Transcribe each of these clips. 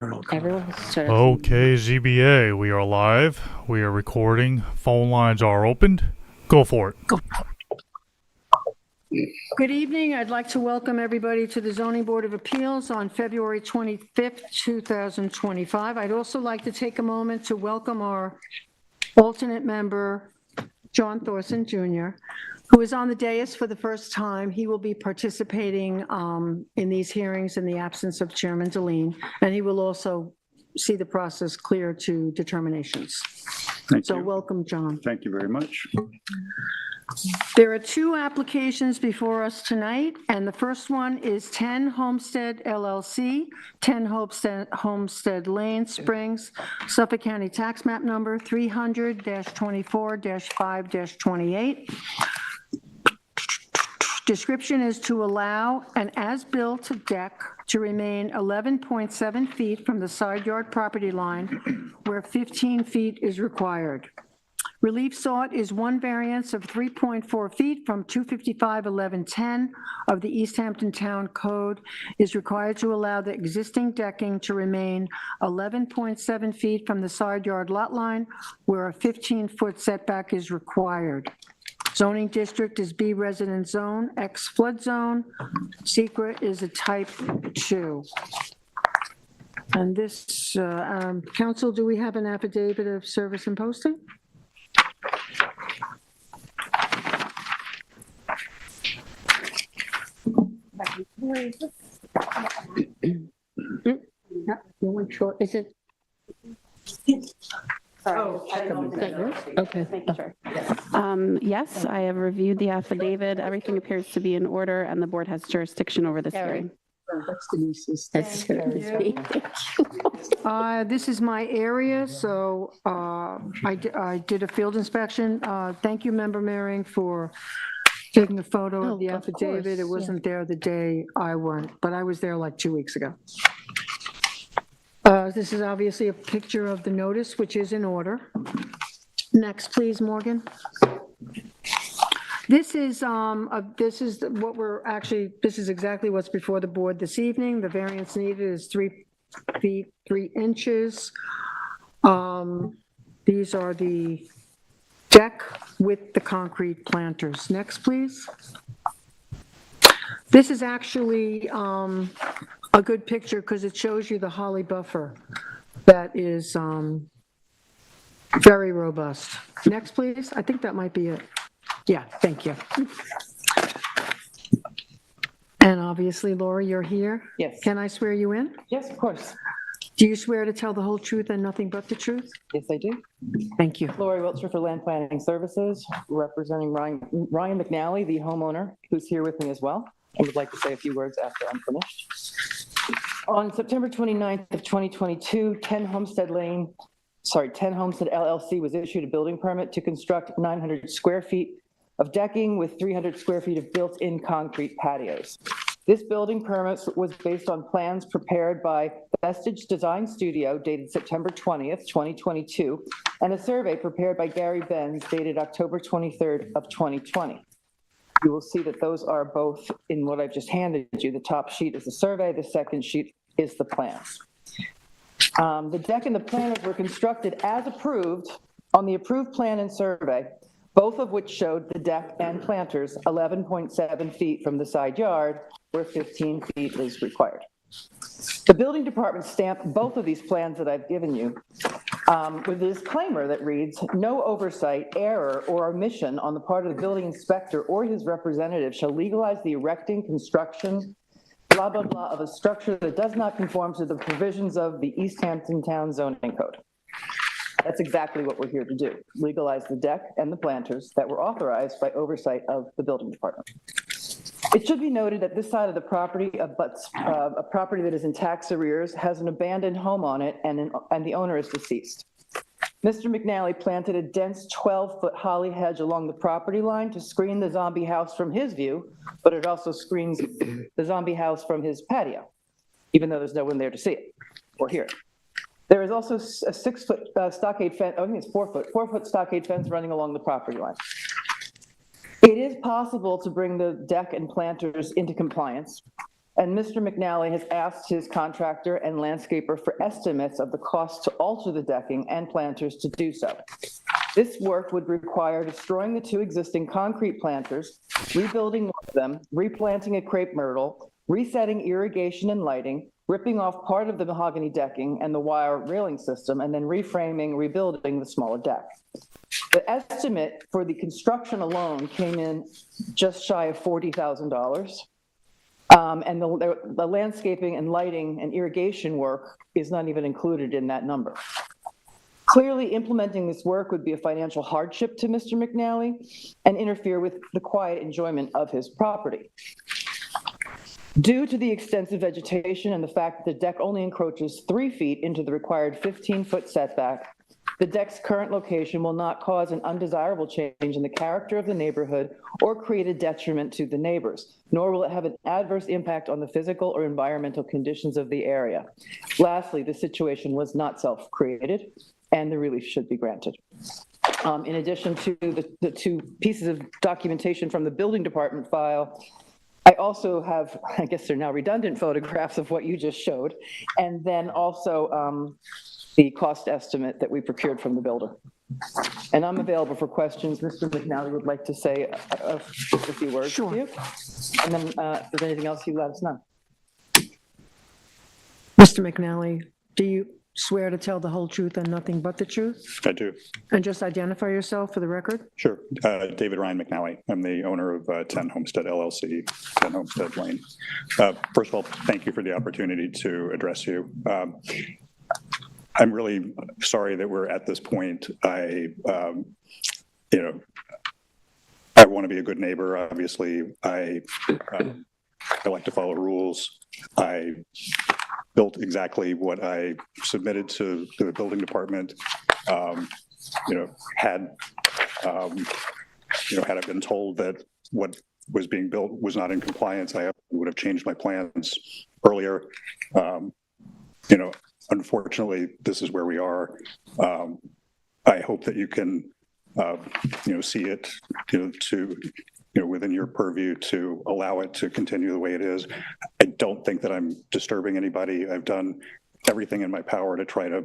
Everyone sort of. Okay, ZBA, we are live. We are recording. Phone lines are opened. Go for it. Good evening. I'd like to welcome everybody to the Zoning Board of Appeals on February 25th, 2025. I'd also like to take a moment to welcome our alternate member, John Thorson Jr., who is on the dais for the first time. He will be participating in these hearings in the absence of Chairman Deline, and he will also see the process clear to determinations. Thank So you. welcome, John. Thank you very much. There are two applications before us tonight, and the first one is 10 Homestead LLC, 10 Homestead Lane, Springs, Suffolk County Tax Map Number 300-24-5-28. Description is to allow an as-built deck to remain 11.7 feet from the side yard property line where 15 feet is required. Relief sought is one variance of 3.4 feet from 255-1110 of the East Hampton Town Code is required to allow the existing decking to remain 11.7 feet from the side yard lot line where a 15-foot setback is required. Zoning district is B residence zone, X flood zone. Secret is a type 2. And this, council, do we have an affidavit of service and posting? Yeah, the one short, is it? Oh, Okay. Making sure. Yes, I have reviewed the affidavit. Everything appears to be in order, and the board has jurisdiction over this hearing. That's This is my area, so I did a field inspection. Thank you, Member Mehring, for taking a photo of the Oh, of affidavit. course, It wasn't there the day I went, but I was there like 2 weeks ago. This is obviously a picture of the notice, which is in order. Next, please, Morgan. This is what we're actually, this is exactly what's before the board this evening. The variance needed is 3 feet, 3 inches. These are the deck with the concrete planters. Next, please. This is actually a good picture because it shows you the holly buffer that is very robust. Next, please. I think that might be it. Yeah, thank you. And obviously, Laura, you're here. Yes. Can I swear you in? Yes, of course. Do you swear to tell the whole truth and nothing but the truth? Yes, I do. Thank you. Lori Wiltshire for Land Planning Services, representing Ryan McNally, the homeowner, who's here with me as well. I would like to say a few words after I'm finished. On September 29th of 2022, 10 Homestead LLC was issued a building permit to construct 900 square feet of decking with 300 square feet of built-in concrete patios. This building permit was based on plans prepared by Vestige Design Studio dated September 20th, 2022, and a survey prepared by Gary Benz dated October 23rd of 2020. You will see that those are both in what I've just handed you. The top sheet is the survey, the second sheet is the plans. The deck and the planters were constructed as approved on the approved plan and survey, both of which showed the deck and planters 11.7 feet from the side yard where 15 feet is required. The building department stamped both of these plans that I've given you with a disclaimer that reads, "No oversight, error, or omission on the part of the building inspector or his representative shall legalize the erecting, construction, blah, blah, blah, of a structure that does not conform to the provisions of the East Hampton Town Zoning Code." That's exactly what we're here to do, legalize the deck and the planters that were authorized by oversight of the building department. It should be noted that this side of the property abuts a property that is in tax arrears, has an abandoned home on it, and the owner is deceased. Mr. McNally planted a dense 12-foot holly hedge along the property line to screen the zombie house from his view, but it also screens the zombie house from his patio, even though there's no one there to see it or hear it. There is also a 6-foot stockade fence, I think it's 4-foot stockade fence running along the property line. It is possible to bring the deck and planters into compliance And Mr. McNally has asked his contractor and landscaper for estimates of the cost to alter the decking and planters to do so. This work would require destroying the 2 existing concrete planters, rebuilding one of them, replanting a crepe myrtle, resetting irrigation and lighting, ripping off part of the mahogany decking and the wire railing system, and then reframing, rebuilding the smaller deck. The estimate for the construction alone came in just shy of $40,000. And the landscaping and lighting and irrigation work is not even included in that number. Clearly, implementing this work would be a financial hardship to Mr. McNally and interfere with the quiet enjoyment of his property. Due to the extensive vegetation and the fact that the deck only encroaches 3 feet into the required 15-foot setback, the deck's current location will not cause an undesirable change in the character of the neighborhood or create a detriment to the neighbors, nor will it have an adverse impact on the physical or environmental conditions of the area. Lastly, the situation was not self-created, and the relief should be granted. In addition to the 2 pieces of documentation from the building department file, I also have, I guess they're now redundant photographs of what you just showed, and then also the cost estimate that we procured from the builder. And I'm available for questions. Mr. McNally would like to say just a few words Sure. to you. And then if there's anything else, you let us know. Mr. McNally, do you swear to tell the whole truth and nothing but the truth? I do. And just identify yourself for the record? Sure. David Ryan McNally. I'm the owner of 10 Homestead LLC, 10 Homestead Lane. First of all, thank you for the opportunity to address you. I'm really sorry that we're at this point. I want to be a good neighbor. Obviously, I like to follow rules. I built exactly what I submitted to the building department. Had I been told that what was being built was not in compliance, I would have changed my plans earlier. Unfortunately, this is where we are. I hope that you can, see it, within your purview to allow it to continue the way it is. I don't think that I'm disturbing anybody. I've done everything in my power to try to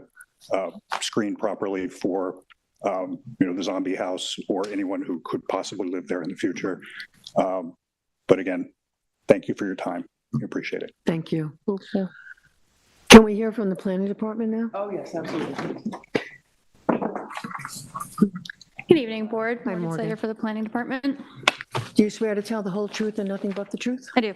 screen properly for, the zombie house or anyone who could possibly live there in the future. But again, thank you for your time. I appreciate it. Thank you. Thank you. Can we hear from the planning department now? Oh, yes, absolutely. Good evening, Board. Hi, Morgan Morgan. Slater for the Planning Department. Do you swear to tell the whole truth and nothing but the truth? I do.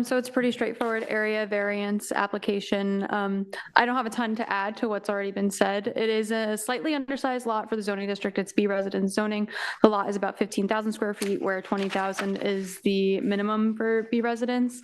So it's pretty straightforward area variance application. I don't have a ton to add to what's already been said. It is a slightly undersized lot for the zoning district. It's B residence zoning. The lot is about 15,000 square feet, where 20,000 is the minimum for B residence.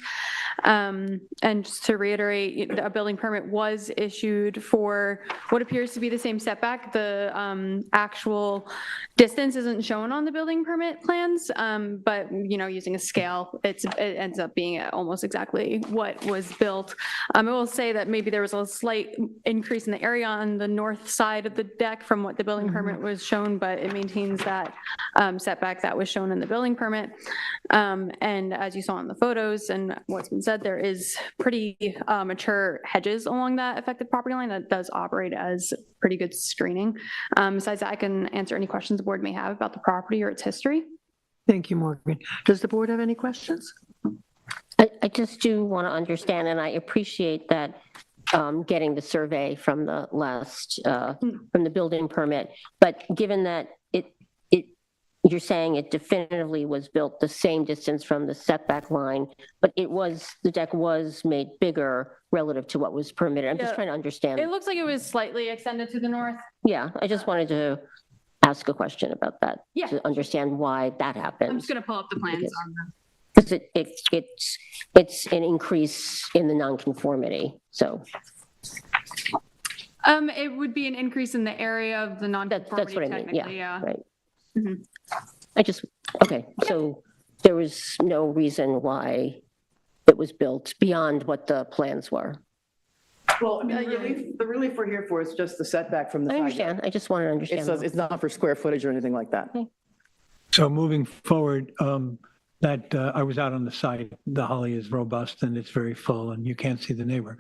And just to reiterate, a building permit was issued for what appears to be the same setback. The actual distance isn't shown on the building permit plans, but using a scale, it ends up being almost exactly what was built. I will say that maybe there was a slight increase in the area on the north side of the deck from what the building permit was shown, but it maintains that setback that was shown in the building permit. And as you saw in the photos and what's been said, there is pretty mature hedges along that affected property line that does operate as pretty good screening. Besides that, I can answer any questions the board may have about the property or its history. Thank you, Morgan. Does the board have any questions? I just do want to understand, and I appreciate that getting the survey from the last, from the building permit, but given that you're saying it definitively was built the same distance from the setback line, but the deck was made bigger relative to what was permitted. I'm just trying to understand. It looks like it was slightly extended to the north. Yeah, I just wanted to ask a question about that. Yeah. To understand why that happened. I'm just going to pull up the plans on them. Because it's an increase in the nonconformity, so. It would be an increase in the area of the That's nonconformity, what I mean, technically, yeah, yeah. right. Mhm. Okay, so there was no reason why it was built beyond what the plans were. Well, I mean, the relief we're here for is just the setback from the I side yard. understand, I just wanted to understand. It's not for square footage or anything like that. So moving forward, that, I was out on the site. The holly is robust and it's very full and you can't see the neighbor.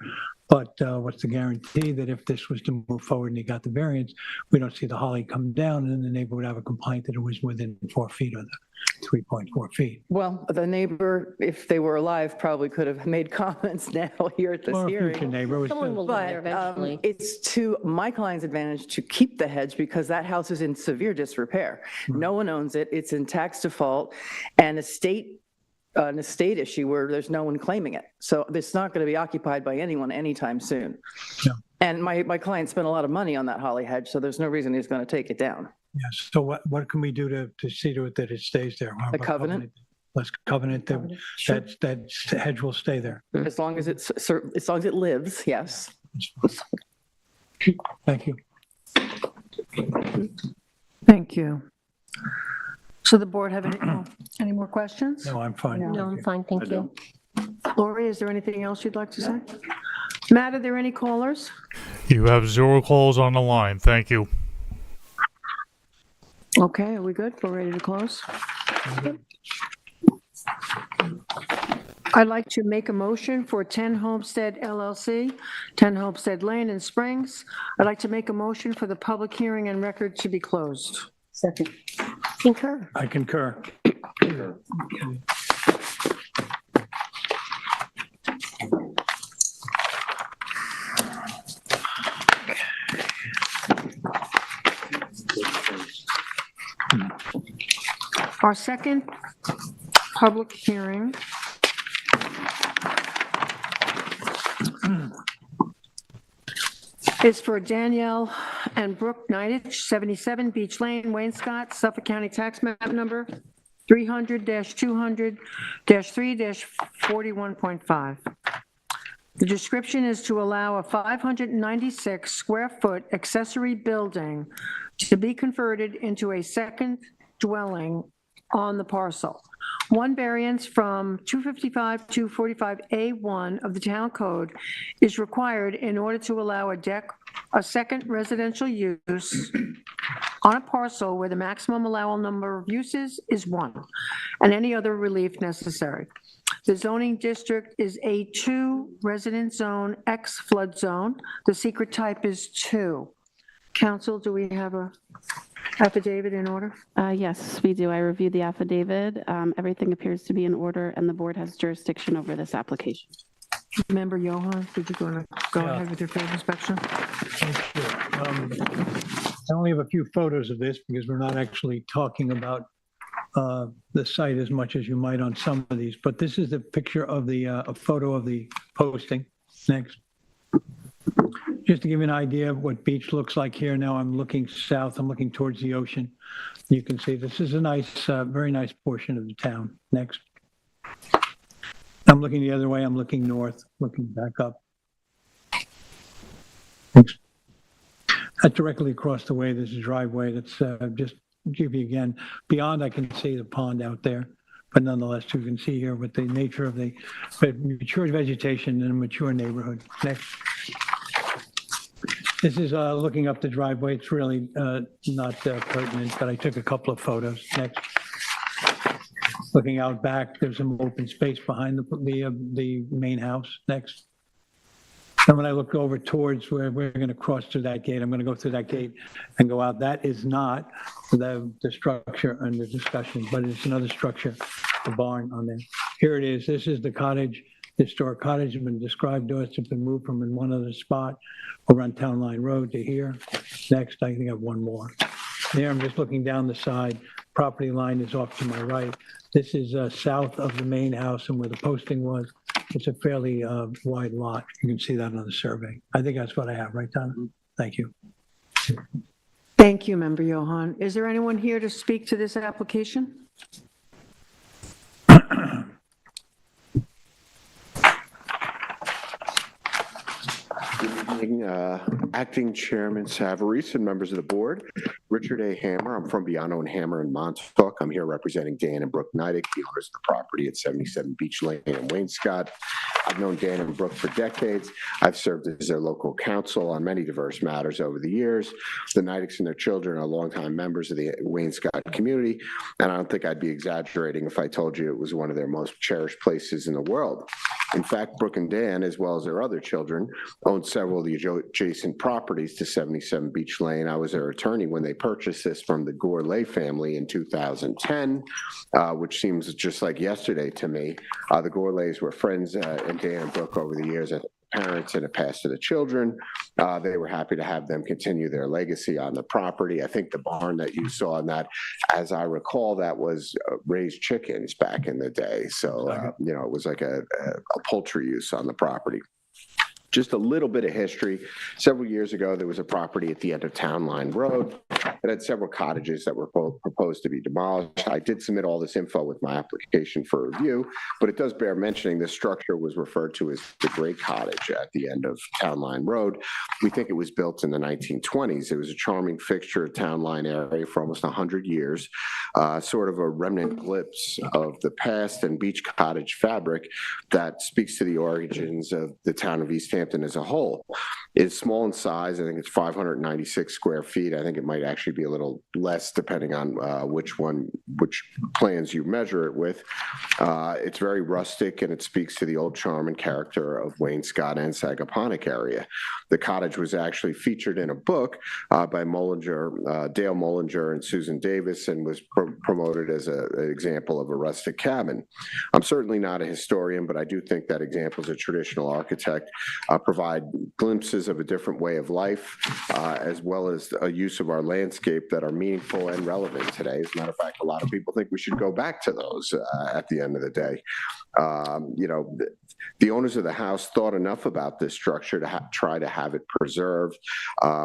But what's the guarantee that if this was to move forward and he got the variance, we don't see the holly come down and the neighbor would have a complaint that it was within 4 feet of the 3.4 feet? Well, the neighbor, if they were alive, probably could have made comments now here at this Or a future hearing. neighbor was. Someone will live there But eventually. it's to my client's advantage to keep the hedge because that house is in severe disrepair. No one owns it. It's in tax default and an estate issue where there's no one claiming it. So it's not going to be occupied by anyone anytime soon. Yeah. And my client spent a lot of money on that holly hedge, so there's no reason he's going to take it down. Yes, so what can we do to see to it that it stays there? How A about covenant? Let's covenant that hedge will stay there. As long as it lives, yes. Thank you. Thank you. So the board have any more questions? No, I'm fine. No, I'm fine, thank you. Lori, is there anything else you'd like to say? Matt, are there any callers? You have 0 calls on the line. Thank you. Okay, are we good? We're ready to close? I'd like to make a motion for 10 Homestead LLC, 10 Homestead Lane in Springs. I'd like to make a motion for the public hearing and record to be closed. Second. Concur. I concur. Our second public hearing is for Danielle and Brooke Nidich, 77 Beach Lane, Waynscott, Suffolk County Tax Map Number 300-200-3-41.5. The description is to allow a 596 square foot accessory building to be converted into a second dwelling on the parcel. One variance from 255 to 45A1 of the town code is required in order to allow a second residential use on a parcel where the maximum allowable number of uses is 1, and any other relief necessary. The zoning district is A2 resident zone X flood zone. The secret type is 2. Council, do we have a affidavit in order? Yes, we do. I reviewed the affidavit. Everything appears to be in order, and the board has jurisdiction over this application. Member Johan, did you want to go Yeah. ahead with your field inspection? I only have a few photos of this because we're not actually talking about the site as much as you might on some of these, but this is the picture of a photo of the posting. Next. Just to give you an idea of what beach looks like here. Now I'm looking south, I'm looking towards the ocean. You can see this is a nice, very nice portion of the town. Next. I'm looking the other way, I'm looking north, looking back up. Thanks. Directly across the way, there's a driveway that's just give you again, beyond I can see the pond out there, but nonetheless you can see here with the nature of the mature vegetation in a mature neighborhood. Next. This is looking up the driveway. It's really not pertinent, but I took a couple of photos. Next. Looking out back, there's some open space behind the main house. Next. And when I look over towards where we're going to cross through that gate, I'm going to go through that gate and go out. That is not the structure under discussion, but it's another structure, the barn on there. Here it is. This is the cottage. Historic cottage has been described to us. It's been moved from in one other spot over on Town Line Road to here. Next, I think I have one more. There, I'm just looking down the side. Property line is off to my right. This is south of the main house and where the posting was. It's a fairly wide lot. You can see that on the survey. I think that's what I have, right, Don? Thank you. Thank you, Member Johan. Is there anyone here to speak to this application? evening, Acting Chairman Savarese and members of the board. Richard A. Hammer, I'm from Biano and Hammer in Montauk. I'm here representing Dan and Brooke Neidig, the owners of the property at 77 Beach Lane in Waynscott. I've known Dan and Brooke for decades. I've served as their local counsel on many diverse matters over the years. The Neidigs and their children are longtime members of the Waynscott community, and I don't think I'd be exaggerating if I told you it was one of their most cherished places in the world. In fact, Brooke and Dan, as well as their other children, own several of the adjacent properties to 77 Beach Lane. I was their attorney when they purchased this from the Gourlay family in 2010, which seems just like yesterday to me. The Gourlays were friends, and Dan and Brooke over the years as parents, and it passed to the children. They were happy to have them continue their legacy on the property. I think the barn that you saw in that, as I recall, that was raised chickens back in the day. So, it was like a poultry use on the property. Just a little bit of history. Several years ago, there was a property at the end of Town Line Road. It had several cottages that were proposed to be demolished. I did submit all this info with my application for review, but it does bear mentioning this structure was referred to as the Great Cottage at the end of Town Line Road. We think it was built in the 1920s. It was a charming fixture of Town Line area for almost 100 years, sort of a remnant glimpse of the past and beach cottage fabric that speaks to the origins of the town of East Hampton as a whole. It's small in size. I think it's 596 square feet. I think it might actually be a little less depending on which plans you measure it with. It's very rustic, and it speaks to the old charm and character of Waynscott and Sagaponack area. The cottage was actually featured in a book by Dale Mollinger and Susan Davis, and was promoted as an example of a rustic cabin. I'm certainly not a historian, but I do think that examples of traditional architect provide glimpses of a different way of life, as well as a use of our landscape that are meaningful and relevant today. As a matter of fact, a lot of people think we should go back to those at the end of the day. The owners of the house thought enough about this structure to try to have it preserved,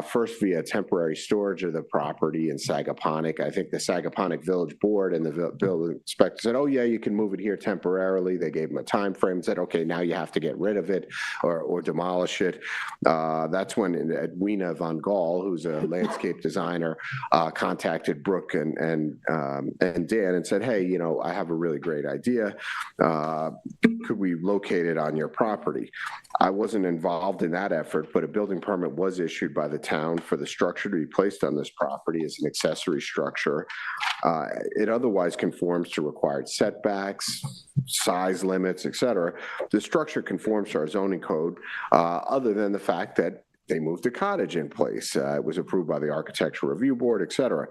first via temporary storage of the property in Sagaponack. I think the Sagaponack Village Board and the building inspector said, oh yeah, you can move it here temporarily. They gave them a time frame and said, okay, now you have to get rid of it or demolish it. That's when Edwina Von Gall, who's a landscape designer, contacted Brooke and Dan and said, hey, I have a really great idea. Could we locate it on your property? I wasn't involved in that effort, but a building permit was issued by the town for the structure to be placed on this property as an accessory structure. It otherwise conforms to required setbacks, size limits, etc. The structure conforms to our zoning code, other than the fact that they moved a cottage in place. It was approved by the Architectural Review Board, et cetera.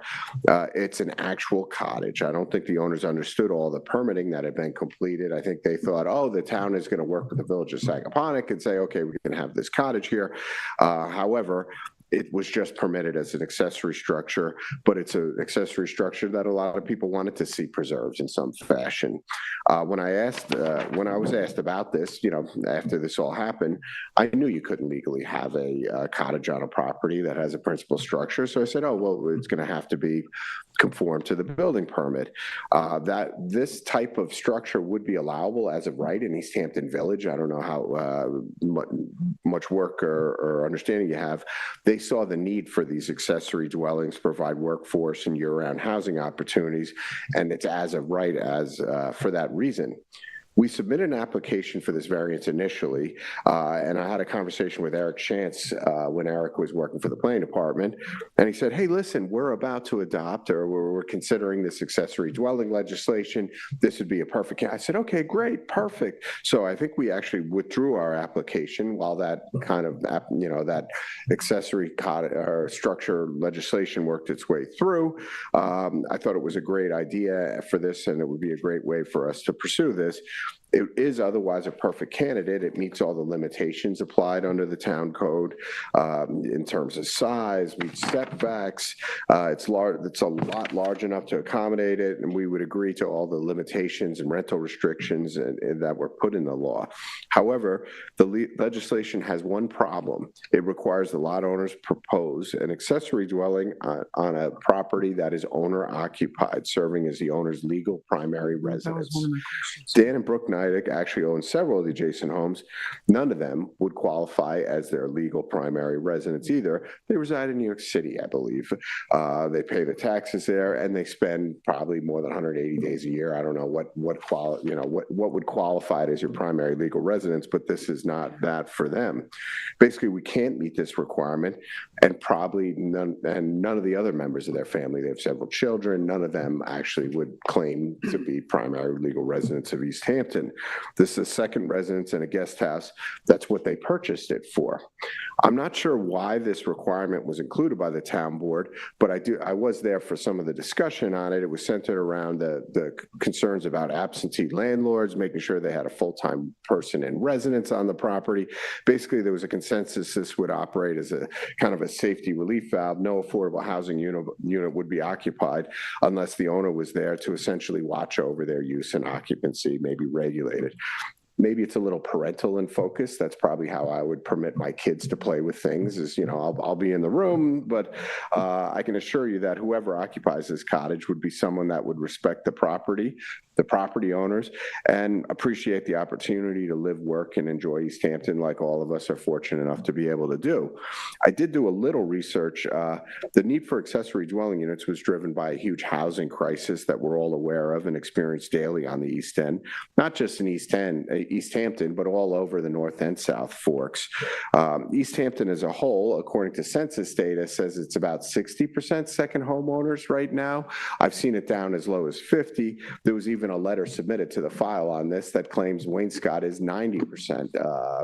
It's an actual cottage. I don't think the owners understood all the permitting that had been completed. I think they thought, oh, the town is going to work with the village of Sagaponack and say, okay, we can have this cottage here. However, it was just permitted as an accessory structure, but it's an accessory structure that a lot of people wanted to see preserved in some fashion. When I was asked about this, after this all happened, I knew you couldn't legally have a cottage on a property that has a principal structure. So I said, oh, well, it's going to have to be conform to the building permit. That this type of structure would be allowable as of right in East Hampton Village. I don't know how much work or understanding you have. They saw the need for these accessory dwellings to provide workforce and year-round housing opportunities, and it's as of right as for that reason. We submitted an application for this variance initially, and I had a conversation with Eric Shantz when Eric was working for the planning department, and he said, hey, listen, we're about to adopt, or we're considering this accessory dwelling legislation. This would be a perfect, I said, okay, great, perfect. So I think we actually withdrew our application while that kind of, that accessory or structure legislation worked its way through. I thought it was a great idea for this, and it would be a great way for us to pursue this. It is otherwise a perfect candidate. It meets all the limitations applied under the town code in terms of size, meets setbacks. It's large. It's a lot large enough to accommodate it, and we would agree to all the limitations and rental restrictions that were put in the law. However, the legislation has one problem. It requires the lot owners propose an accessory dwelling on a property that is owner occupied, serving as the owner's legal primary residence. Dan and Brooke Neidig Nidec actually owns several of the adjacent homes. None of them would qualify as their legal primary residence either. They reside in New York City, I believe. They pay the taxes there, and they spend probably more than 180 days a year. I don't know what would qualify as your primary legal residence, but this is not that for them. Basically, we can't meet this requirement, and probably none of the other members of their family. They have several children. None of them actually would claim to be primary legal residents of East Hampton. This is a second residence in a guest house. That's what they purchased it for. I'm not sure why this requirement was included by the town board, but I was there for some of the discussion on it. It was centered around the concerns about absentee landlords, making sure they had a full-time person in residence on the property. Basically, there was a consensus this would operate as a kind of a safety relief valve. No affordable housing unit would be occupied unless the owner was there to essentially watch over their use and occupancy, maybe regulate it. Maybe it's a little parental in focus. That's probably how I would permit my kids to play with things is, I'll be in the room, but I can assure you that whoever occupies this cottage would be someone that would respect the property owners, and appreciate the opportunity to live, work, and enjoy East Hampton like all of us are fortunate enough to be able to do. I did do a little research. The need for accessory dwelling units was driven by a huge housing crisis that we're all aware of and experience daily on the East End, not just in East Hampton, but all over the North and South Forks. East Hampton as a whole, according to census data, says it's about 60% second homeowners right now. I've seen it down as low as 50. There was even a letter submitted to the file on this that claims Wainscott is 90%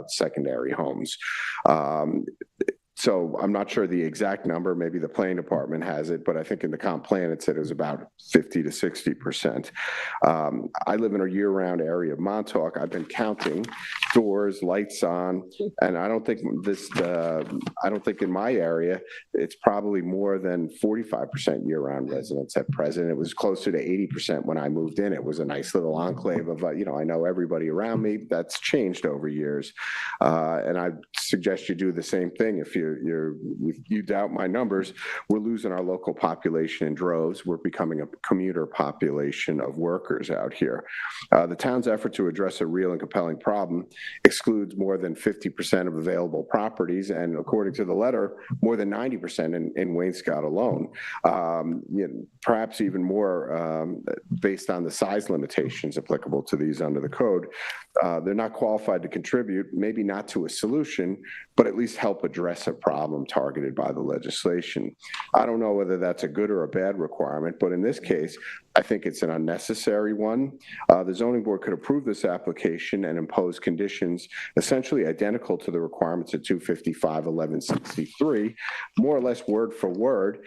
secondary homes. So I'm not sure the exact number, maybe the planning department has it, but I think in the comp plan it said it was about 50 to 60%. I live in a year-round area of Montauk. I've been counting doors, lights on, and I don't think in my area it's probably more than 45% year-round residents at present. It was closer to 80% when I moved in. It was a nice little enclave of, I know everybody around me. That's changed over years, and I suggest you do the same thing. If you doubt my numbers, we're losing our local population in droves. We're becoming a commuter population of workers out here. The town's effort to address a real and compelling problem excludes more than 50% of available properties, and according to the letter, more than 90% in Wainscott alone. Perhaps even more based on the size limitations applicable to these under the code. They're not qualified to contribute, maybe not to a solution, but at least help address a problem targeted by the legislation. I don't know whether that's a good or a bad requirement, but in this case, I think it's an unnecessary one. The zoning board could approve this application and impose conditions essentially identical to the requirements of 255-1163, more or less word for word.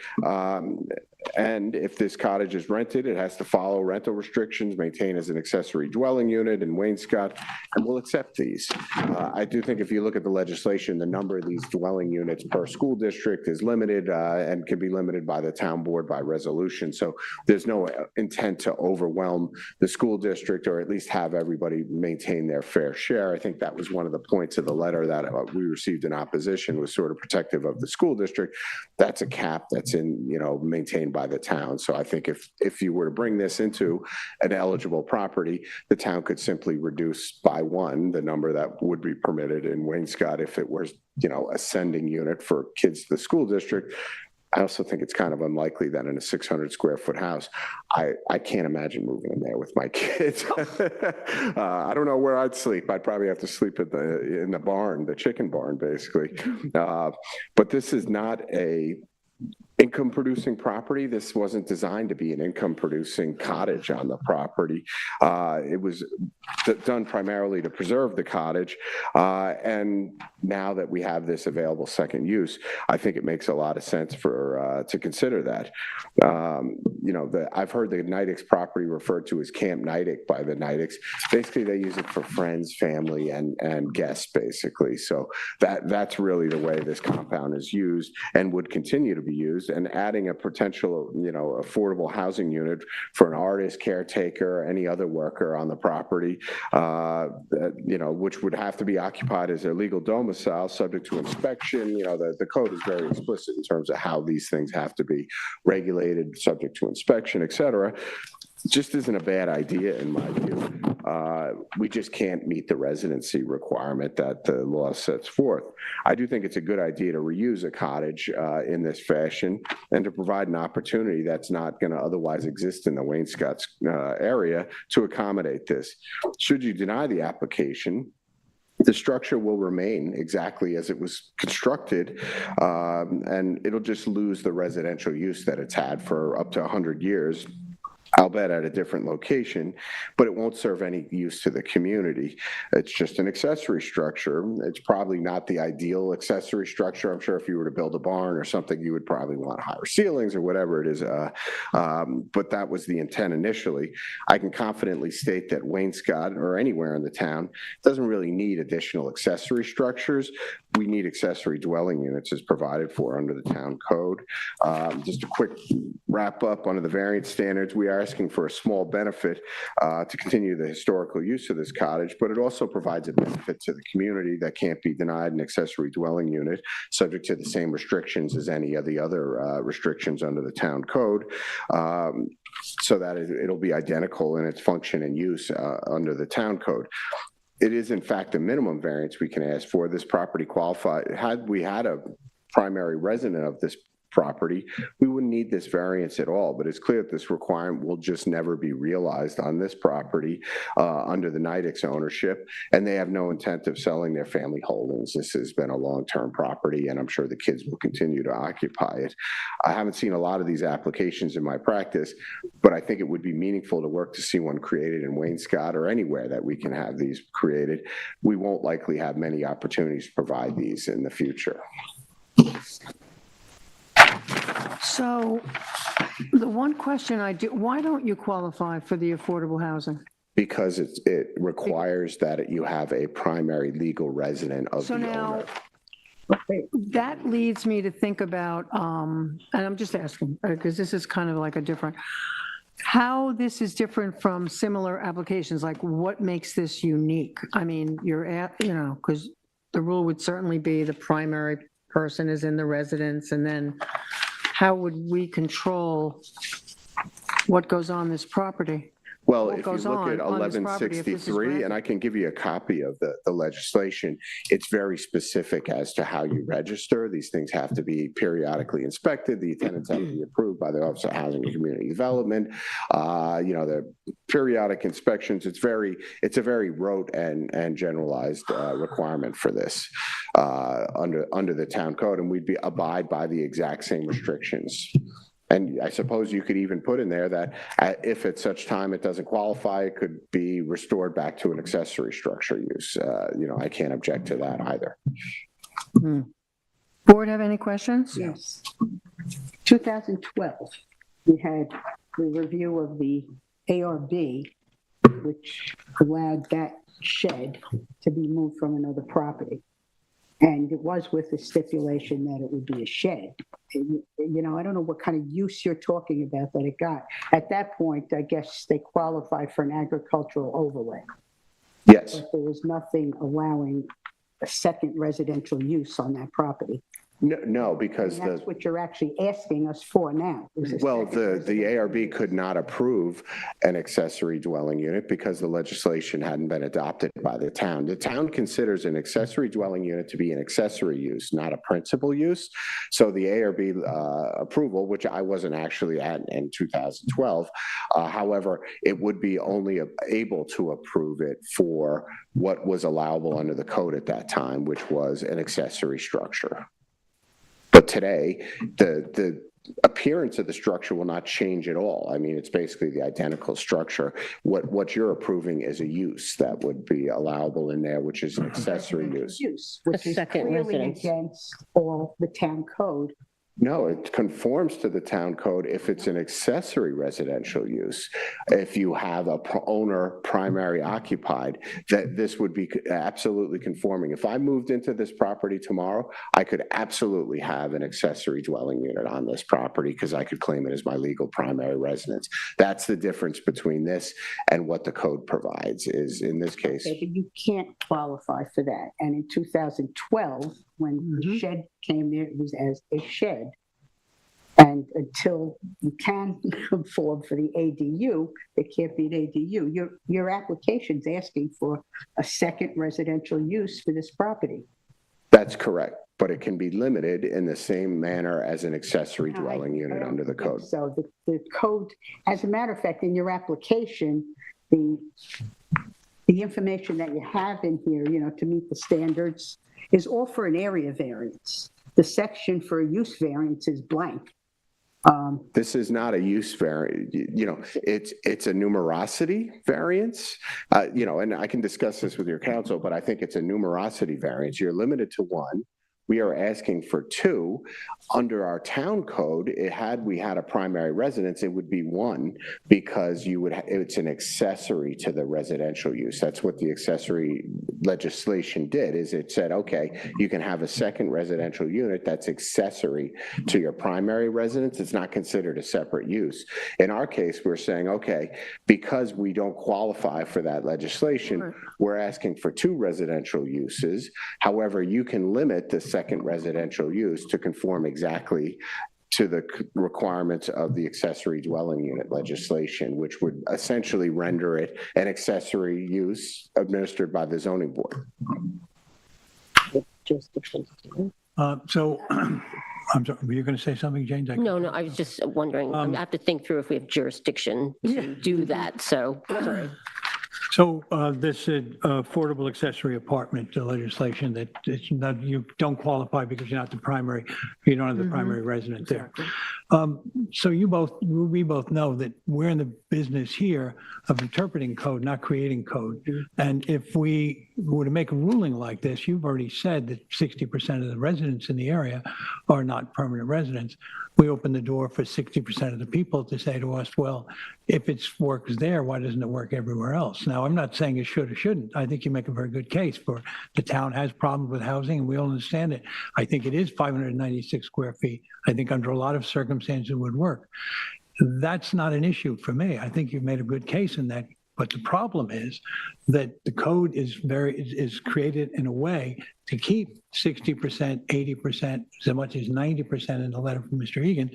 And if this cottage is rented, it has to follow rental restrictions, maintain as an accessory dwelling unit in Wainscott, and we'll accept these. I do think if you look at the legislation, the number of these dwelling units per school district is limited and can be limited by the town board by resolution. So there's no intent to overwhelm the school district, or at least have everybody maintain their fair share. I think that was one of the points of the letter that we received in opposition, was sort of protective of the school district. That's a cap that's maintained by the town. So I think if you were to bring this into an eligible property, the town could simply reduce by one the number that would be permitted in Wainscott if it was, a sending unit for kids to the school district. I also think it's kind of unlikely that in a 600 square foot house, I can't imagine moving in there with my kids. I don't know where I'd sleep. I'd probably have to sleep in the barn, the chicken barn, basically. But this is not a income producing property. This wasn't designed to be an income producing cottage on the property. It was done primarily to preserve the cottage. And now that we have this available second use, I think it makes a lot of sense to consider that. I've heard the Nidex property referred to as Camp Nidec by the Nidex. Basically, they use it for friends, family, and guests, basically. So that's really the way this compound is used and would continue to be used. And adding a potential, affordable housing unit for an artist, caretaker, any other worker on the property, which would have to be occupied as a legal domicile, subject to inspection. The code is very explicit in terms of how these things have to be regulated, subject to inspection, et cetera. just isn't a bad idea in my view. We just can't meet the residency requirement that the law sets forth. I do think it's a good idea to reuse a cottage in this fashion and to provide an opportunity that's not going to otherwise exist in the Wainscott area to accommodate this. Should you deny the application, the structure will remain exactly as it was constructed, and it'll just lose the residential use that it's had for up to 100 years. I'll bet at a different location, but it won't serve any use to the community. It's just an accessory structure. It's probably not the ideal accessory structure. I'm sure if you were to build a barn or something, you would probably want higher ceilings or whatever it is, but that was the intent initially. I can confidently state that Wainscott or anywhere in the town doesn't really need additional accessory structures. We need accessory dwelling units as provided for under the town code. Just a quick wrap up under the variance standards. We are asking for a small benefit to continue the historical use of this cottage, but it also provides a benefit to the community that can't be denied an accessory dwelling unit, subject to the same restrictions as any of the other restrictions under the town code, so that it'll be identical in its function and use under the town code. It is, in fact, a minimum variance we can ask for. This property qualified. Had we had a primary resident of this property, we wouldn't need this variance at all, but it's clear that this requirement will just never be realized on this property under the Nidix ownership, and they have no intent of selling their family holdings. This has been a long-term property, and I'm sure the kids will continue to occupy it. I haven't seen a lot of these applications in my practice, but I think it would be meaningful to work to see one created in Wainscott or anywhere that we can have these created. We won't likely have many opportunities to provide these in the future. So the one question why don't you qualify for the affordable housing? Because it requires that you have a primary legal resident of the owner. That leads me to think about, and I'm just asking, because this is kind of like a different, how this is different from similar applications, like what makes this unique? I mean, because the rule would certainly be the primary person is in the residence, and then how would we control what goes on this property? Well, What if you goes look at on this property if this is 1163, granted? and I can give you a copy of the legislation, it's very specific as to how you register. These things have to be periodically inspected. The tenants have to be approved by the Office of Housing and Community Development. The periodic inspections, it's a very rote and generalized requirement for this under the town code, and we'd abide by the exact same restrictions. And I suppose you could even put in there that if at such time it doesn't qualify, it could be restored back to an accessory structure use. I can't object to that either. Board have any questions? Yes. 2012, we had the review of the ARB, which allowed that shed to be moved from another property. And it was with the stipulation that it would be a shed. And, I don't know what kind of use you're talking about that it got. At that point, I guess they qualified for an agricultural overlay. Yes. But there was nothing allowing a second residential use on that property. No, because And that's what you're actually asking us for now. Well, the ARB could not approve an accessory dwelling unit because the legislation hadn't been adopted by the town. The town considers an accessory dwelling unit to be an accessory use, not a principal use. So the ARB approval, which I wasn't actually at in 2012, however, it would be only able to approve it for what was allowable under the code at that time, which was an accessory structure. But today, the appearance of the structure will not change at all. I mean, it's basically the identical structure. What you're approving is a use that would be allowable in there, which is an accessory use. Which is second clearly residence. against all the town code. No, it conforms to the town code if it's an accessory residential use. If you have a owner primary occupied, that this would be absolutely conforming. If I moved into this property tomorrow, I could absolutely have an accessory dwelling unit on this property because I could claim it as my legal primary residence. That's the difference between this and what the code provides is in this case. Okay, but you can't qualify for that. And in 2012, when the shed came there, it was as a shed. And until you can conform for the ADU, it can't be an ADU. Your application's asking for a second residential use for this property. That's correct, but it can be limited in the same manner as an accessory dwelling unit I under the don't think code. So the code, as a matter of fact, in your application, the information that you have in here, to meet the standards, is all for an area variance. The section for a use variance is blank. This is not a use variance, it's a numerosity variance, and I can discuss this with your counsel, but I think it's a numerosity variance. You're limited to one. We are asking for two. Under our town code, we had a primary residence, it would be one, because it's an accessory to the residential use. That's what the accessory legislation did, is it said, okay, you can have a second residential unit that's accessory to your primary residence. It's not considered a separate use. In our case, we're saying, okay, because we don't qualify for that legislation, we're asking for two residential uses. However, you can limit the second residential use to conform exactly to the requirements of the accessory dwelling unit legislation, which would essentially render it an accessory use administered by the zoning board. So, I'm sorry, were you going to say something, Jane? No, I was just wondering, I have to think through if we have jurisdiction to do that, so. Sorry. So this affordable accessory apartment legislation that it's not, you don't qualify because you're not the primary, you don't have the primary resident there. So we both know that we're in the business here of interpreting code, not creating code. And if we were to make a ruling like this, you've already said that 60% of the residents in the area are not permanent residents. We open the door for 60% of the people to say to us, well, if it works there, why doesn't it work everywhere else? Now, I'm not saying it should or shouldn't. I think you make a very good case for the town has problems with housing, and we all understand it. I think it is 596 square feet. I think under a lot of circumstances it would work. That's not an issue for me. I think you've made a good case in that. But the problem is that the code is created in a way to keep 60%, 80%, as much as 90% in the letter from Mr. Egan,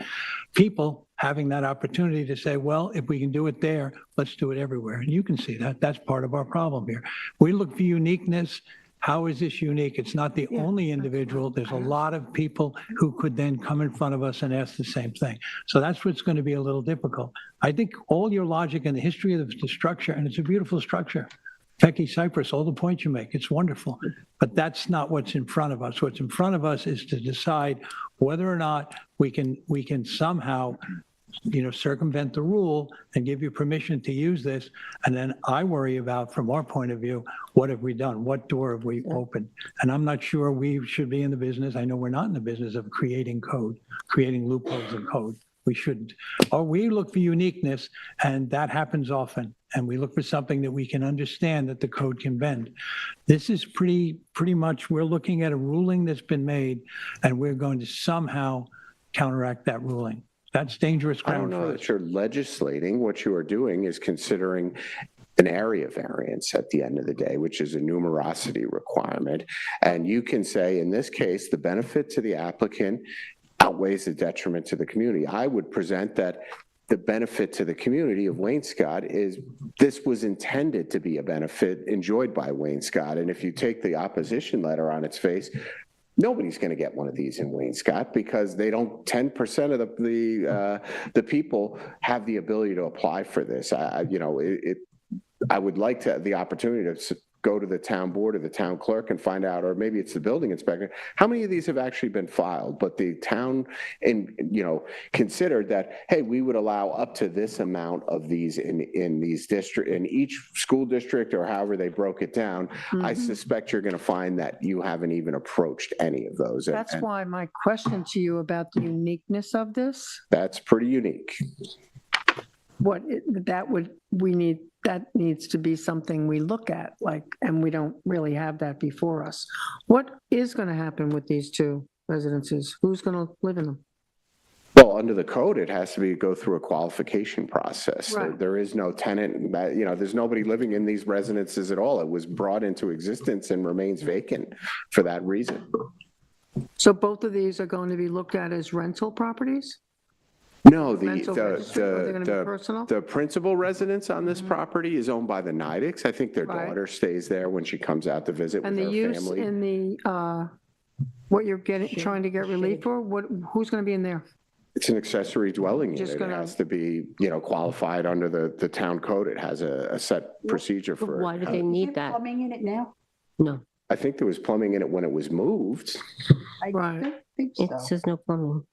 people having that opportunity to say, well, if we can do it there, let's do it everywhere. And you can see that. That's part of our problem here. We look for uniqueness. How is this unique? It's not the only individual. There's a lot of people who could then come in front of us and ask the same thing. So that's what's going to be a little difficult. I think all your logic and the history of the structure, and it's a beautiful structure. Becky Cypress, all the points you make, it's wonderful. But that's not what's in front of us. What's in front of us is to decide whether or not we can somehow circumvent the rule and give you permission to use this. And then I worry about, from our point of view, what have we done? What door have we opened? And I'm not sure we should be in the business. I know we're not in the business of creating code, creating loopholes in code. We shouldn't. Or we look for uniqueness, and that happens often. And we look for something that we can understand that the code can bend. This is pretty much, we're looking at a ruling that's been made, and we're going to somehow counteract that ruling. That's dangerous ground. I don't know that you're legislating. What you are doing is considering an area variance at the end of the day, which is a numerosity requirement. And you can say, in this case, the benefit to the applicant outweighs the detriment to the community. I would present that the benefit to the community of Wainscott is this was intended to be a benefit enjoyed by Wainscott. And if you take the opposition letter on its face, nobody's going to get one of these in Wainscott because they don't. 10% of the people have the ability to apply for this. I would like to have the opportunity to go to the town board or the town clerk and find out, or maybe it's the building inspector, how many of these have actually been filed. But the town, considered that, hey, we would allow up to this amount of these in these district, in each school district, or however they broke it down. Mm-hmm. I suspect you're going to find that you haven't even approached any of those. That's why my question to you about the uniqueness of this. That's pretty unique. That needs to be something we look at, and we don't really have that before us. What is going to happen with these two residences? Who's going to live in them? Well, under the code, it has to go through a qualification process. Right. There is no tenant, there's nobody living in these residences at all. It was brought into existence and remains vacant for that reason. So both of these are going to be looked at as rental properties? No, rental registry, or they're going to be personal? the principal residence on this property is owned by the Nidecks. I think their Right. daughter stays there when she comes out to visit with And the her use family. in the, what you're trying to get relief for, who's going to be in there? It's an accessory dwelling Just unit. It gonna- has to be, qualified under the town code. It has a set procedure But for. why do they Is need there that? plumbing in it now? No, I think there was plumbing in it when it was moved. I Right. don't think it so. says no plumbing.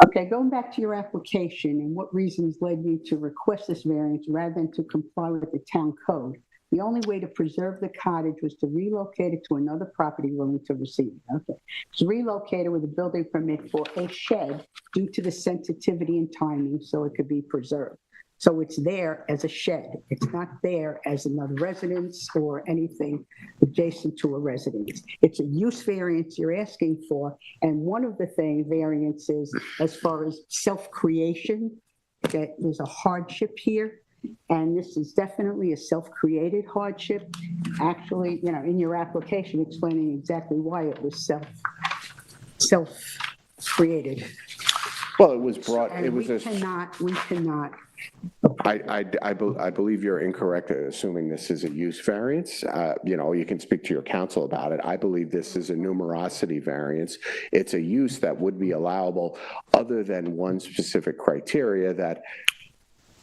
Okay, going back to your application and what reasons led you to request this variance rather than to comply with the town code. The only way to preserve the cottage was to relocate it to another property willing to receive it. Okay. It's relocated with a building permit for a shed due to the sensitivity and timing, so it could be preserved. So it's there as a shed. It's not there as another residence or anything adjacent to a residence. It's a use variance you're asking for. And one of the variances, as far as self-creation, that there's a hardship here. And this is definitely a self-created hardship. Actually, in your application explaining exactly why it was self-created. Well, it was brought, And it was we a. cannot, I believe you're incorrect assuming this is a use variance. You can speak to your counsel about it. I believe this is a numerosity variance. It's a use that would be allowable other than one specific criteria that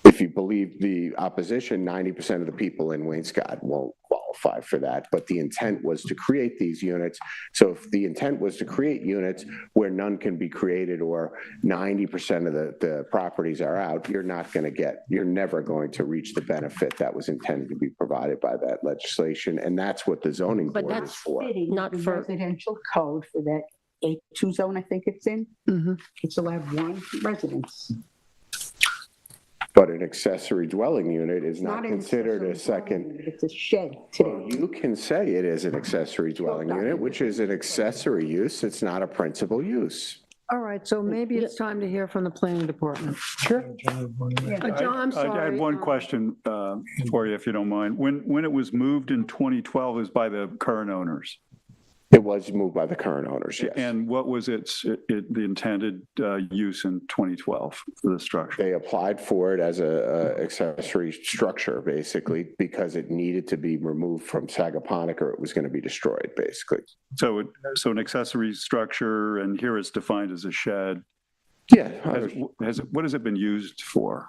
if you believe the opposition, 90% of the people in Wainscott won't qualify for that. But the intent was to create these units. So if the intent was to create units where none can be created or 90% of the properties are out, you're never going to reach the benefit that was intended to be provided by that legislation. And that's what the zoning But board is that's for. fitting Not the for- residential code for that A2 zone, I think it's in. It's allowed one residence. But an accessory dwelling unit is not an considered a accessory second. dwelling unit, It's a shed Well, today. you can say it is an accessory dwelling unit, which is an accessory use. It's not a principal use. All right, so maybe it's time to hear from the planning department. Sure. John, I'm sorry. I have one question for you, if you don't mind. When it was moved in 2012, it was by the current owners. It was moved by the current owners, yes. And what was the intended use in 2012 for the structure? They applied for it as a accessory structure, basically, because it needed to be removed from Sagaponic or it was going to be destroyed, basically. So an accessory structure, and here it's defined as a shed. Yeah. What has it been used for?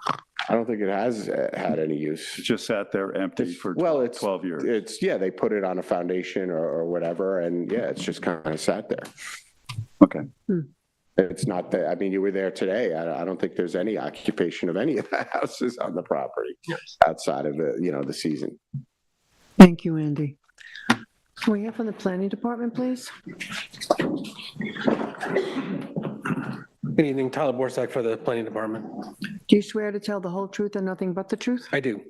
I don't think it has had any use. It just sat there empty for Well, 12 years. They put it on a foundation or whatever, and it's just kind of sat there. Okay. It's not that, I mean, you were there today. I don't think there's any occupation of any of the houses on the property outside of the season. Thank you, Andy. Can we hear from the planning department, please? Good evening, Tyler Borsak for the Planning Department. Do you swear to tell the whole truth and nothing but the truth? I do.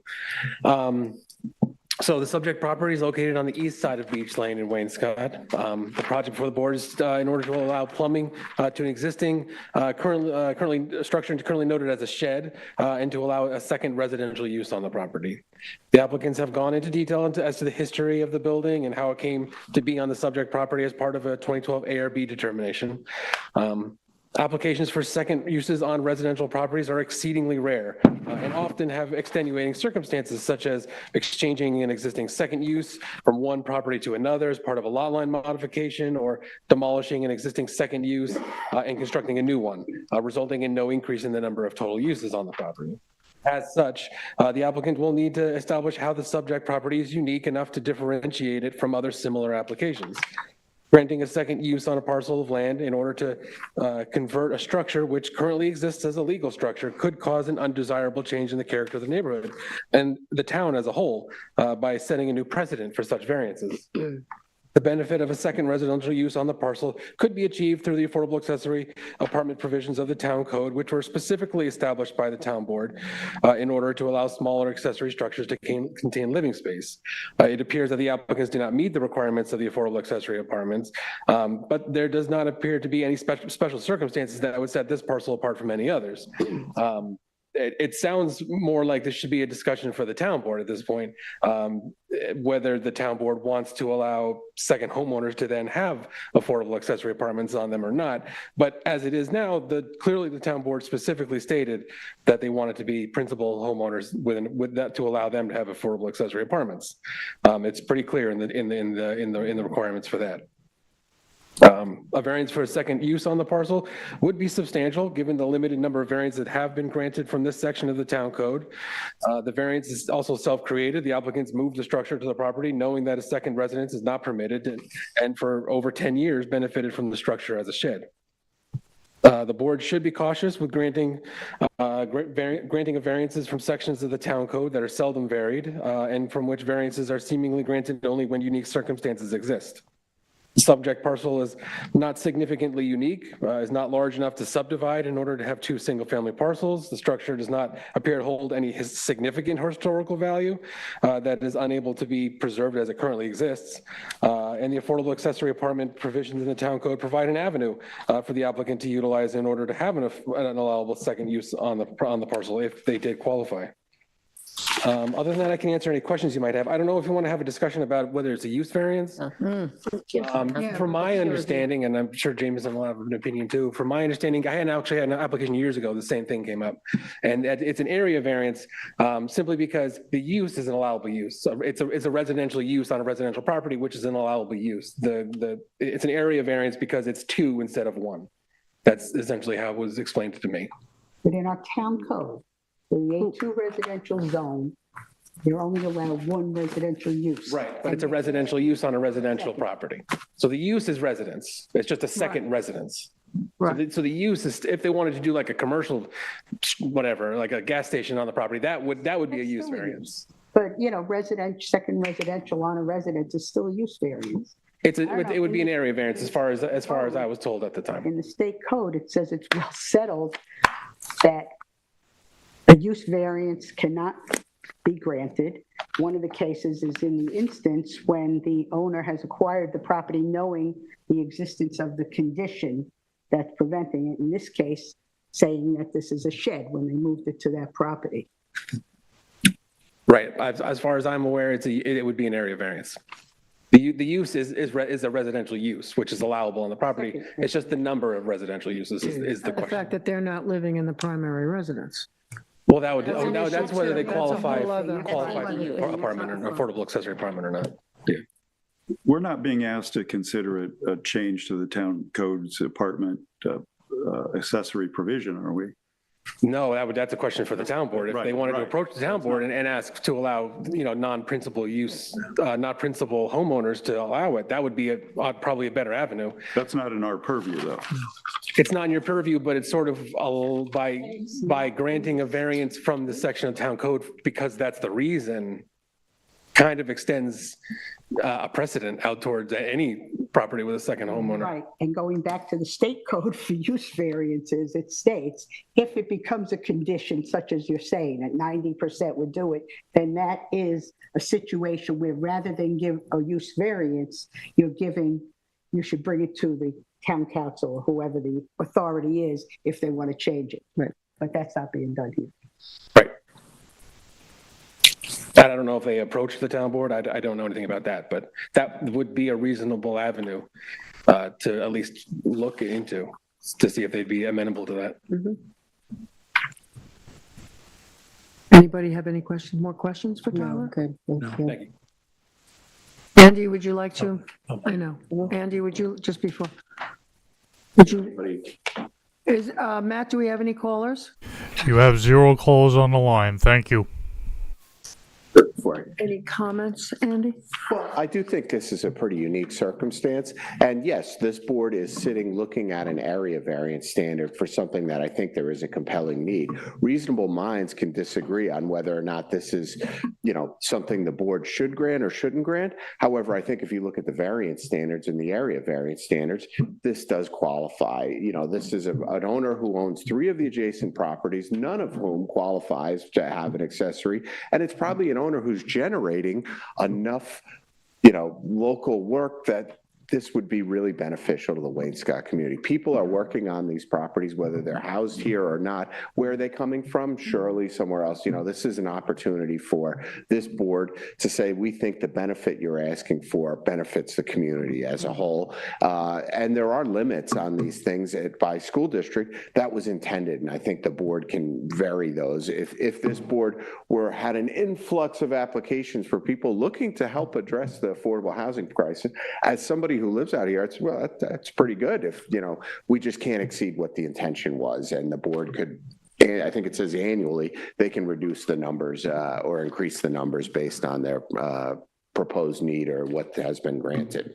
So the subject property is located on the east side of Beach Lane in Wainscott. The project for the board is in order to allow plumbing to an existing currently structure currently noted as a shed and to allow a second residential use on the property. The applicants have gone into detail as to the history of the building and how it came to be on the subject property as part of a 2012 ARB determination. Applications for second uses on residential properties are exceedingly rare and often have extenuating circumstances such as exchanging an existing second use from one property to another as part of a lot line modification or demolishing an existing second use and constructing a new one, resulting in no increase in the number of total uses on the property. As such, the applicant will need to establish how the subject property is unique enough to differentiate it from other similar applications. Granting a second use on a parcel of land in order to convert a structure which currently exists as a legal structure could cause an undesirable change in the character of the neighborhood and the town as a whole by setting a new precedent for such variances. The benefit of a second residential use on the parcel could be achieved through the affordable accessory apartment provisions of the town code, which were specifically established by the town board in order to allow smaller accessory structures to contain living space. It appears that the applicants do not meet the requirements of the affordable accessory apartments, but there does not appear to be any special circumstances that would set this parcel apart from any others. it sounds more like this should be a discussion for the town board at this point, whether the town board wants to allow second homeowners to then have affordable accessory apartments on them or not. But as it is now, clearly the town board specifically stated that they wanted to be principal homeowners with that to allow them to have affordable accessory apartments. It's pretty clear in the requirements for that. A variance for a second use on the parcel would be substantial, given the limited number of variants that have been granted from this section of the town code. The variance is also self-created. The applicants moved the structure to the property knowing that a second residence is not permitted, and for over 10 years benefited from the structure as a shed. The board should be cautious with granting of variances from sections of the town code that are seldom varied, and from which variances are seemingly granted only when unique circumstances exist. The subject parcel is not significantly unique, is not large enough to subdivide in order to have two single-family parcels. The structure does not appear to hold any significant historical value that is unable to be preserved as it currently exists. And the affordable accessory apartment provisions in the town code provide an avenue for the applicant to utilize in order to have an allowable second use on the parcel if they did qualify. Other than that, I can answer any questions you might have. I don't know if you want to have a discussion about whether it's a use variance. From my understanding, and I'm sure James will have an opinion too, from my understanding, I actually had an application years ago, the same thing came up. And it's an area variance simply because the use is an allowable use. So it's a residential use on a residential property, which is an allowable use. It's an area variance because it's two instead of one. That's essentially how it was explained to me. But in our town code, the A2 residential zone, you're only allowed one residential use. Right, but it's a residential use on a residential property. So the use is residence. It's just a second residence. Right. So the use is, if they wanted to do like a commercial, whatever, like a gas station on the property, that would be a use variance. But, second residential on a residence is still a use variance. It would be an area variance as far as I was told at the time. In the state code, it says it's well settled that a use variance cannot be granted. One of the cases is in the instance when the owner has acquired the property knowing the existence of the condition that's preventing it. In this case, saying that this is a shed when they moved it to that property. Right, as far as I'm aware, it would be an area variance. The use is a residential use, which is allowable on the property. It's just the number of residential uses is the The question. fact that they're not living in the primary residence. Well, that's whether they That's a qualify whole other- for apartment or affordable accessory apartment or not. Yeah. We're not being asked to consider a change to the town code's apartment accessory provision, are we? No, that's a question for the town board. If they wanted to Right. approach the town board and ask to allow, non-principal use, not principal homeowners to allow it, that would be probably a better avenue. That's not in our purview, though. It's not in your purview, but it's sort of by granting a variance from the section of town code, because that's the reason, kind of extends a precedent out towards any property with a second homeowner. Right, and going back to the state code for use variances, it states, if it becomes a condition such as you're saying, that 90% would do it, then that is a situation where rather than give a use variance, you should bring it to the town council or whoever the authority is if they want to change it. Right. But that's not being done here. Right. I don't know if they approached the town board. I don't know anything about that, but that would be a reasonable avenue to at least look into to see if they'd be amenable to that. Mm-hmm. Anybody have any more questions for Tyler? Good, thank you. Thank you. Andy, would you like to? I know. Andy, would you, just before? Matt, do we have any callers? You have 0 calls on the line. Thank you. Any comments, Andy? Well, I do think this is a pretty unique circumstance. And yes, this board is sitting looking at an area variance standard for something that I think there is a compelling need. Reasonable minds can disagree on whether or not this is, something the board should grant or shouldn't grant. However, I think if you look at the variance standards and the area variance standards, this does qualify. This is an owner who owns 3 of the adjacent properties, none of whom qualifies to have an accessory. And it's probably an owner who's generating enough, local work that this would be really beneficial to the Wayne-Scott community. People are working on these properties, whether they're housed here or not. Where are they coming from? Surely somewhere else. This is an opportunity for this board to say, we think the benefit you're asking for benefits the community as a whole. And there are limits on these things by school district. That was intended, and I think the board can vary those. If this board had an influx of applications for people looking to help address the affordable housing crisis, as somebody who lives out here, that's pretty good. If we just can't exceed what the intention was, and the board could, I think it says annually, they can reduce the numbers or increase the numbers based on their proposed need or what has been granted.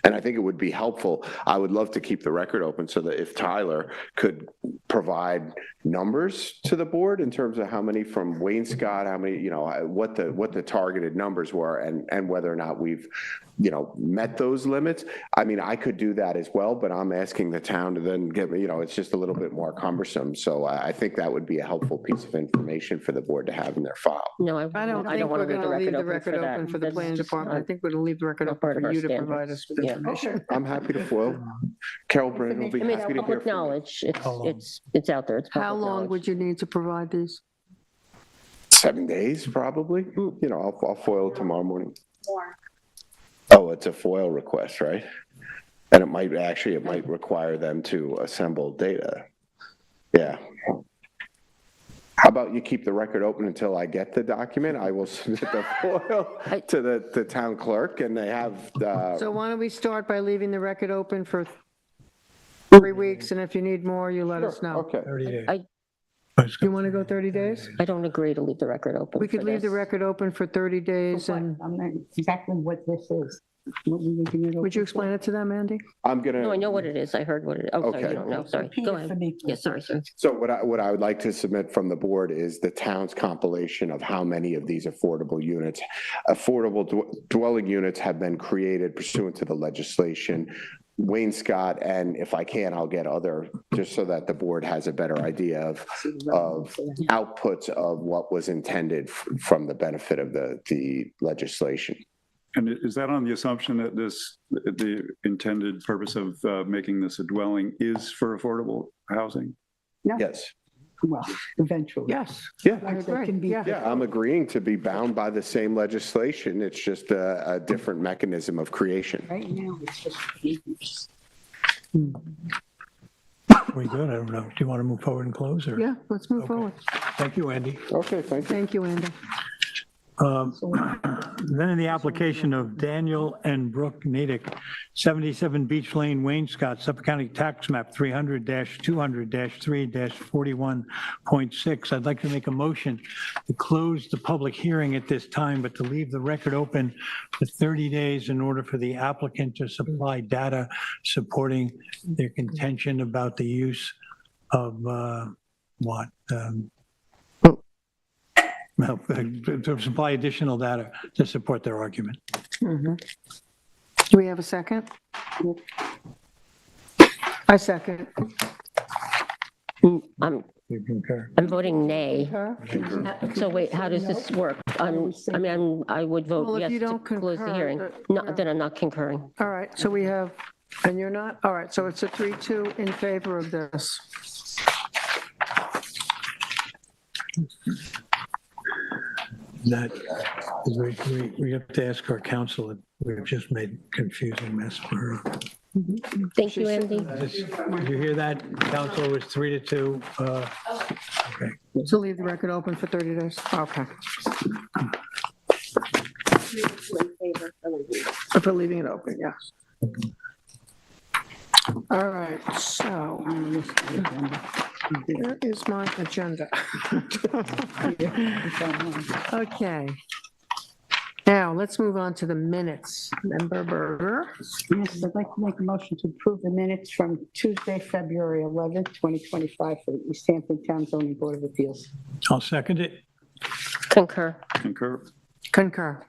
And I think it would be helpful. I would love to keep the record open so that if Tyler could provide numbers to the board in terms of how many from Wayne-Scott, how many, what the targeted numbers were, and whether or not we've, met those limits. I mean, I could do that as well, but I'm asking the town to then give me, it's just a little bit more cumbersome. So I think that would be a helpful piece of information for the board to have in their file. No, I I don't don't think want we're to going to leave the record that. open for the That's planning just department. I not- think we're going to leave the record not open part of for our you to standards. provide us with Yeah. information. I'm happy to foil. Carol Brand will be I mean, it's happy to hear public from you. knowledge. It's out there. It's public How long knowledge. would you need to provide these? 7 days, probably. I'll foil it tomorrow morning. More. Oh, it's a FOIL request, right? And it might require them to assemble data. Yeah. How about you keep the record open until I get the document? I will submit the FOIL to the town clerk, and they have. So why don't we start by leaving the record open for 3 weeks, and if you need more, you let us know. Okay. 30 days. You want to go 30 days? I don't agree to leave the record open. We could for leave the this. record open for 30 days, and I'm not exactly what this is. What we leaving it open would you for? explain it to them, Andy? I'm gonna. No, I know what it is. I heard what it is. Oh, sorry, Okay. you don't know. Sorry. Repeat Go it for ahead. me, Yeah, please. sorry, sir. So what I would like to submit from the board is the town's compilation of how many of these affordable dwelling units have been created pursuant to the legislation. Wayne-Scott, and if I can, I'll get other, just so that the board has a better idea of outputs of what was intended from the benefit of the legislation. And is that on the assumption that the intended purpose of making this a dwelling is for affordable housing? Yes. Well, eventually. Yes. Yeah. That can be. Yeah, I'm agreeing to be bound by the same legislation. It's just a different mechanism of creation. Right now, it's just acres. We good? I don't know. Do you want to move forward and close, or? Yeah, let's move forward. Thank you, Andy. Okay, thank you. Thank you, Andy. Then in the application of Daniel and Brooke Natick, 77 Beach Lane, Wayne-Scott, Suffolk County Tax Map 300-200-3-41.6. I'd like to make a motion to close the public hearing at this time, but to leave the record open for 30 days in order for the applicant to supply data supporting their contention about the use of to supply additional data to support their argument. Do we have a second? I second. I'm You concur? voting nay. So wait, how does this work? I would Well, vote if yes you to don't close the concur, hearing. No, then I'm not concurring. All right, so we have, and you're not? All right, so it's a 3-2 in favor of this. That, we have to ask our counsel, we've just made a confusing mess for her. Thank you, Andy. Did you hear that? Counsel, it was 3-2. Okay. So leave the record open for 30 days? Okay. For leaving it open, yes. All right, so here is my agenda. Okay. Now, let's move on to the minutes. Member Berger. Yes, I'd like to make a motion to approve the minutes from Tuesday, February 11th, 2025 for the East Hampton Town Zoning Board of Appeals. I'll second it. Concur. Concur. Concur.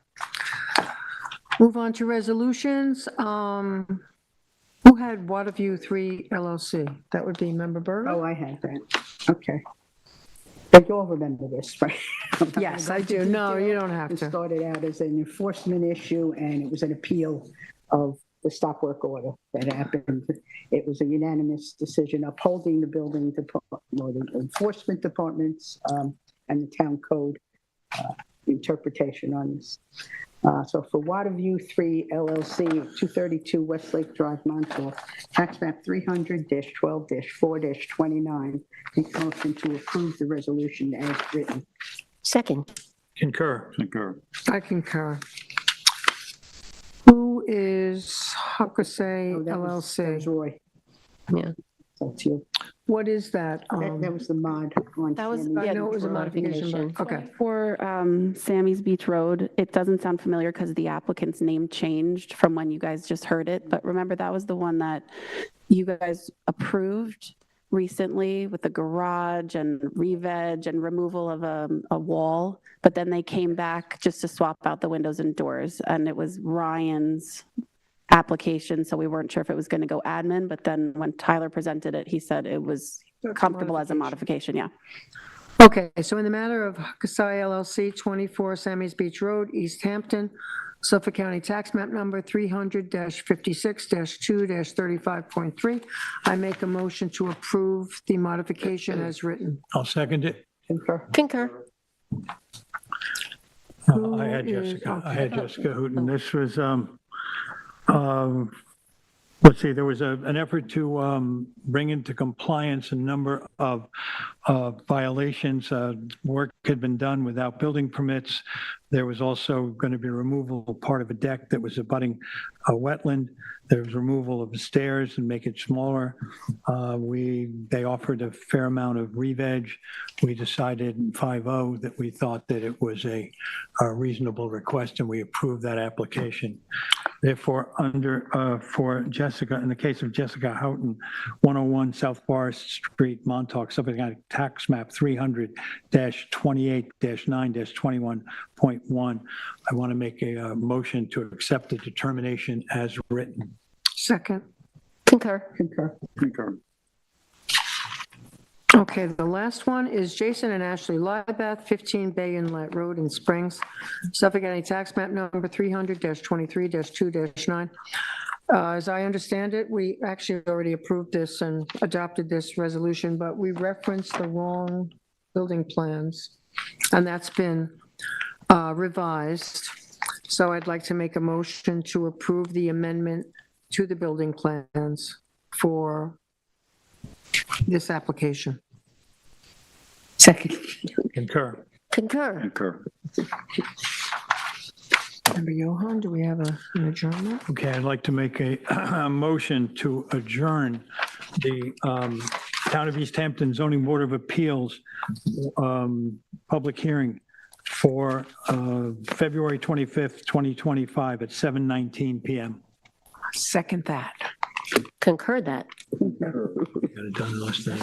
Move on to resolutions. Who had Waterview 3 LLC? That would be Member Berger? Oh, I have that. Okay. But you all remember this, right? Yes, I do. No, you don't have It to. started out as an enforcement issue, and it was an appeal of the stop work order that happened. It was a unanimous decision upholding the building department, or the enforcement departments, and the town code interpretation on this. So for Waterview 3 LLC, 232 Westlake Drive, Montauk, tax map 300-12-4-29. Make motion to approve the resolution as written. Second. Concur. Concur. I concur. Who is Hakusei Oh, that was LLC? Roy. Yeah. That's you. What is that? That was the mod. on That was- Sammy's I yeah, know it was a Road. modification, but, okay. For Sammy's Beach Road, it doesn't sound familiar because the applicant's name changed from when you guys just heard it. But remember, that was the one that you guys approved recently with the garage and re-veg and removal of a wall. But then they came back just to swap out the windows and doors. And it was Ryan's application, so we weren't sure if it was going to go admin. But then when Tyler presented it, he said it was comfortable as a modification, yeah. Okay, so in the matter of Hakusei LLC, 24 Sammy's Beach Road, East Hampton, Suffolk County Tax Map Number 300-56-2-35.3, I make a motion to approve the modification as written. I'll second it. Concur. Concur. I had Jessica Hooten. This was, let's see, there was an effort to bring into compliance a number of violations. Work had been done without building permits. There was also going to be removal of part of a deck that was abutting a wetland. There was removal of the stairs and make it smaller. They offered a fair amount of re-veg. We decided in 5-0 that we thought that it was a reasonable request, and we approved that application. Therefore, for Jessica, in the case of Jessica Houghton, 101 South Forest Street, Montauk, Suffolk County Tax Map 300-28-9-21.1, I want to make a motion to accept the determination as written. Second. Concur. Concur. Concur. Okay, the last one is Jason and Ashley Lybath, 15 Bay Inlet Road in Springs, Suffolk County Tax Map Number 300-23-2-9. As I understand it, we actually already approved this and adopted this resolution, but we referenced the wrong building plans, and that's been revised. So I'd like to make a motion to approve the amendment to the building plans for this application. Second. Concur. Concur. Concur. Member Johan, do we have an adjournment? Okay, I'd like to make a motion to adjourn the Town of East Hampton Zoning Board of Appeals public hearing for February 25th, 2025 at 7:19 PM. Second that. Concur that. Got it done in less than